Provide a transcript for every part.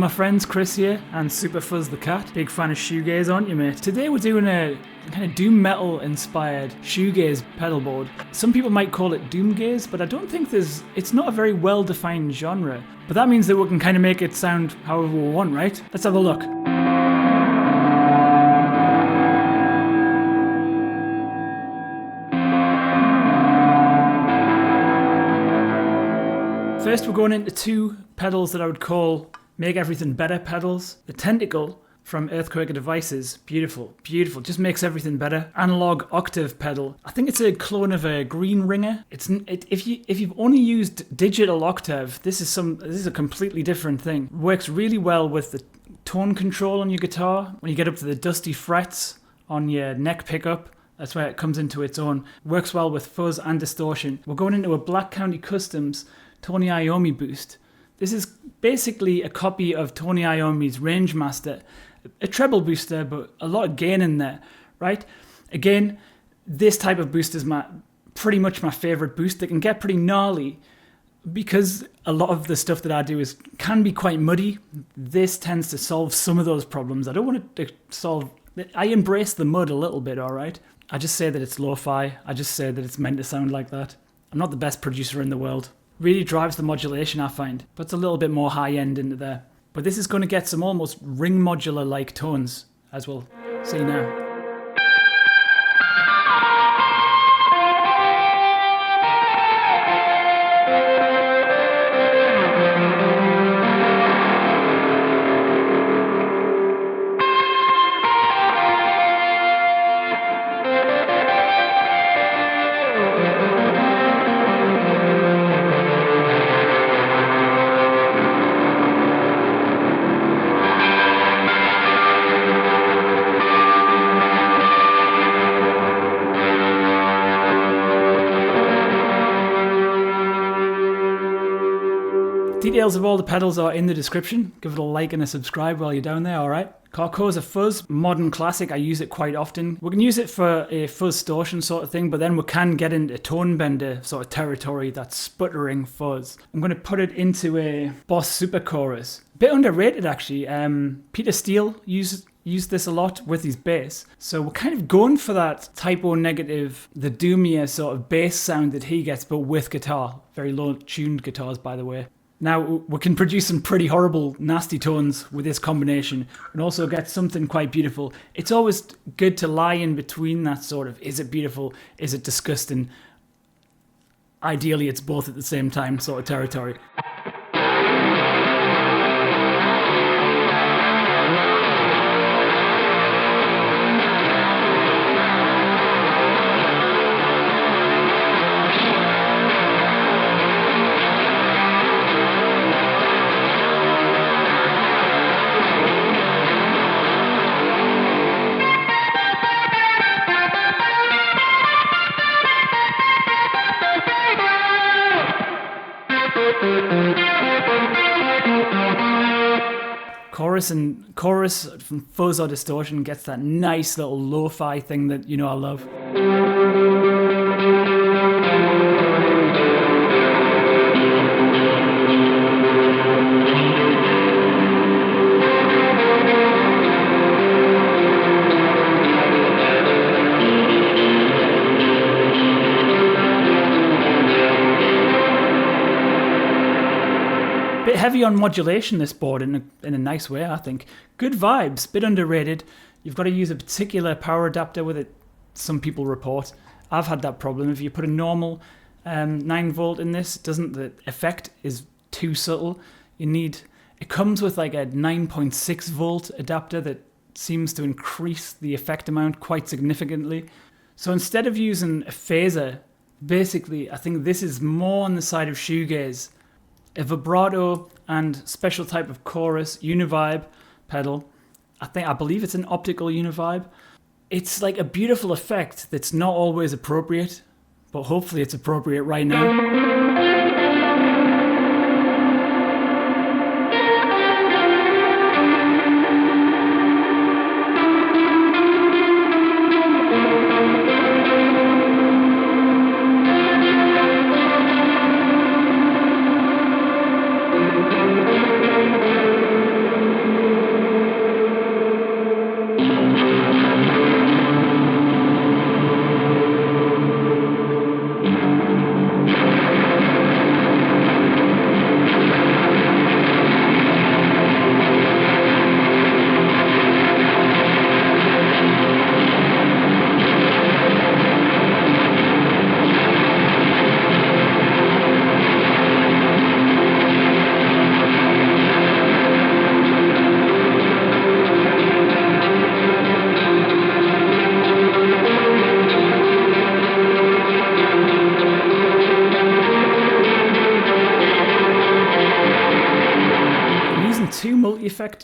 my friends, Chris here, and Super Fuzz the Cat. Big fan of shoegaze, aren't you, mate? Today we're doing a kind of doom metal inspired shoegaze pedalboard. Some people might call it doomgaze, but I don't think it's not a very well defined genre. But that means that we can kind of make it sound however we want, right? Let's have a look. First, we're going into two pedals that I would call make everything better pedals. The Tentacle from Earthquaker Devices, beautiful, beautiful, just makes everything better. Analog octave pedal. I think it's a clone of a Green Ringer. If you've only used digital octave, this is a completely different thing. Works really well with the tone control on your guitar. When you get up to the dusty frets on your neck pickup, that's where it comes into its own. Works well with fuzz and distortion. We're going into a Black County Customs Tony Iommi boost. This is basically a copy of Tony Iommi's Rangemaster, a treble booster, but a lot of gain in there, right? Again, this type of boost is pretty much my favorite boost. It can get pretty gnarly because a lot of the stuff that I do can be quite muddy. This tends to solve some of those problems. I don't want it to solve. I embrace the mud a little bit, all right? I just say that it's lo-fi. I just say that it's meant to sound like that. I'm not the best producer in the world. Really drives the modulation, I find. Puts a little bit more high end into there. But this is going to get some almost ring modular-like tones, as we'll see now. Details of all the pedals are in the description. Give it a like and a subscribe while you're down there, alright? Carcosa Fuzz, modern classic, I use it quite often. We can use it for a fuzz distortion sort of thing, but then we can get into tone bender sort of territory, that sputtering fuzz. I'm going to put it into a Boss Super Chorus. Bit underrated actually. Peter Steele used this a lot with his bass. So we're kind of going for that typo negative, the doomier sort of bass sound that he gets, but with guitar. Very low tuned guitars, by the way. Now, we can produce some pretty horrible, nasty tones with this combination and also get something quite beautiful. It's always good to lie in between that sort of, is it beautiful, is it disgusting? Ideally, it's both at the same time sort of territory. Chorus from fuzz or distortion gets that nice little lo-fi thing that you know I love. Bit heavy on modulation, this board, in a nice way, I think. Good vibes, bit underrated. You've got to use a particular power adapter with it, some people report. I've had that problem. If you put a normal 9 volt in this, the effect is too subtle. It comes with like a 9.6 volt adapter that seems to increase the effect amount quite significantly. So instead of using a phaser, basically, I think this is more on the side of shoegaze. A vibrato and special type of chorus, Uni-Vibe pedal. I believe it's an optical Uni-Vibe. It's like a beautiful effect that's not always appropriate, but hopefully it's appropriate right now.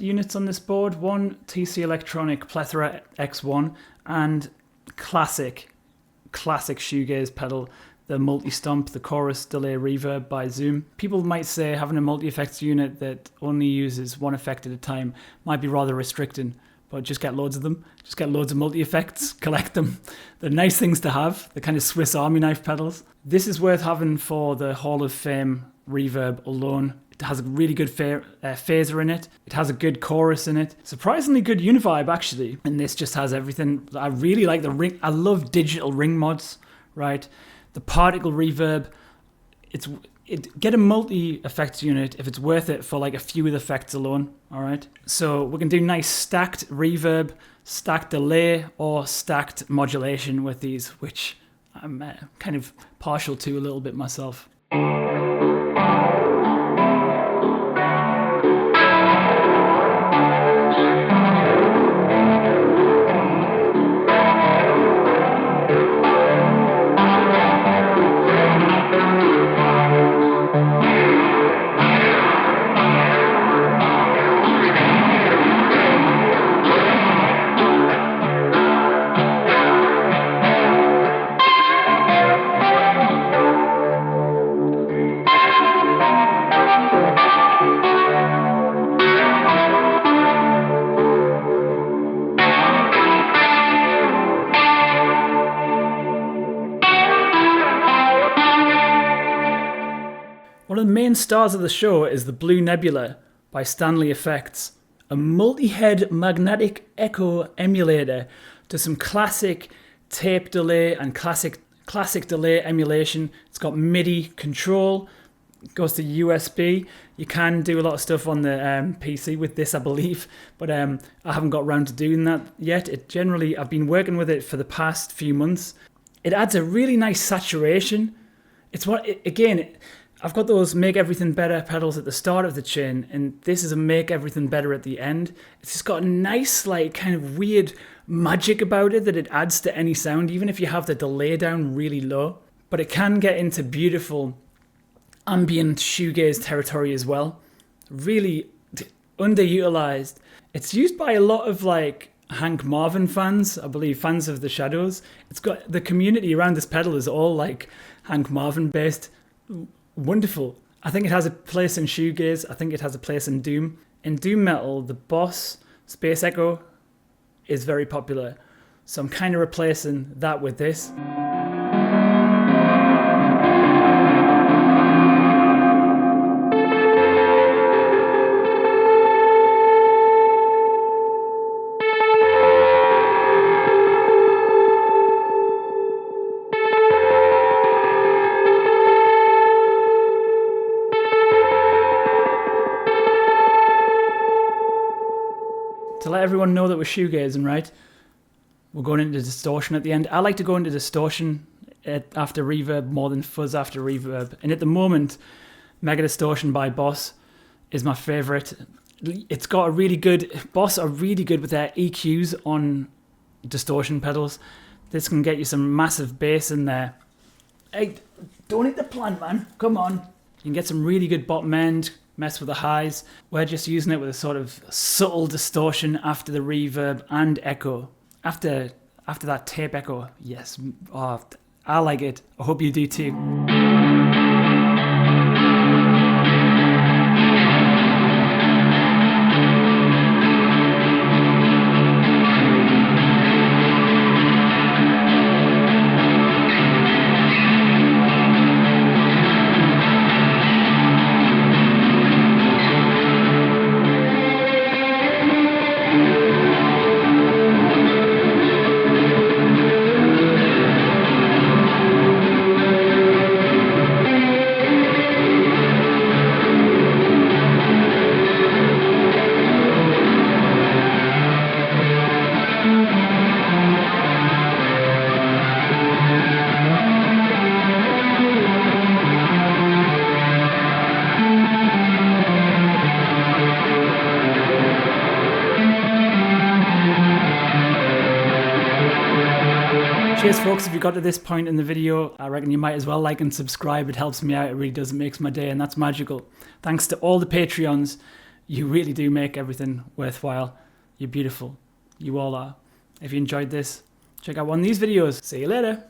units on this board. One TC Electronic Plethora X1 and classic shoegaze pedal, the Multistomp, the chorus delay reverb by Zoom. People might say having a multi-effects unit that only uses one effect at a time might be rather restricting, but just get loads of them. Just get loads of multi-effects, collect them. They're nice things to have. They're kind of Swiss Army knife pedals. This is worth having for the Hall of Fame reverb alone. It has a really good phaser in it. It has a good chorus in it. Surprisingly good Uni-Vibe, actually. And this just has everything. I really like the ring. I love digital ring mods, right? The particle reverb. Get a multi-effects unit if it's worth it for like a few of the effects alone, all right? So we can do nice stacked reverb, stacked delay, or stacked modulation with these, which I'm kind of partial to a little bit myself. One of the main stars of the show is the Blue Nebula by Stanley-FX, a multi-head magnetic echo emulator to some classic tape delay and classic delay emulation. It's got MIDI control, it goes to USB. You can do a lot of stuff on the PC with this, I believe, but I haven't got around to doing that yet. I've been working with it for the past few months. It adds a really nice saturation. I've got those Make Everything Better pedals at the start of the chain, and this is a Make Everything Better at the end. It's just got a nice, like, kind of weird magic about it that it adds to any sound, even if you have the delay down really low. But it can get into beautiful ambient shoegaze territory as well. Really underutilized. It's used by a lot of, like, Hank Marvin fans, I believe, fans of the Shadows. It's got the community around this pedal is all, like, Hank Marvin based. Wonderful. I think it has a place in shoegaze. I think it has a place in doom. In doom metal, the Boss Space Echo is very popular. So I'm kind of replacing that with this. To let everyone know that we're shoegazing, right? We're going into distortion at the end. I like to go into distortion after reverb more than fuzz after reverb. And at the moment, Mega Distortion by Boss is my favorite. It's got a really good... Boss are really good with their EQs on distortion pedals. This can get you some massive bass in there. Hey, don't hit the plant, man. Come on. You can get some really good bottom end, mess with the highs. We're just using it with a sort of subtle distortion after the reverb and echo. After that tape echo, yes. Oh, I like it. I hope you do too. Cheers folks, if you got to this point in the video, I reckon you might as well like and subscribe. It helps me out, it really does, it makes my day, and that's magical. Thanks to all the Patreons. You really do make everything worthwhile. You're beautiful. You all are. If you enjoyed this, check out one of these videos. See you later.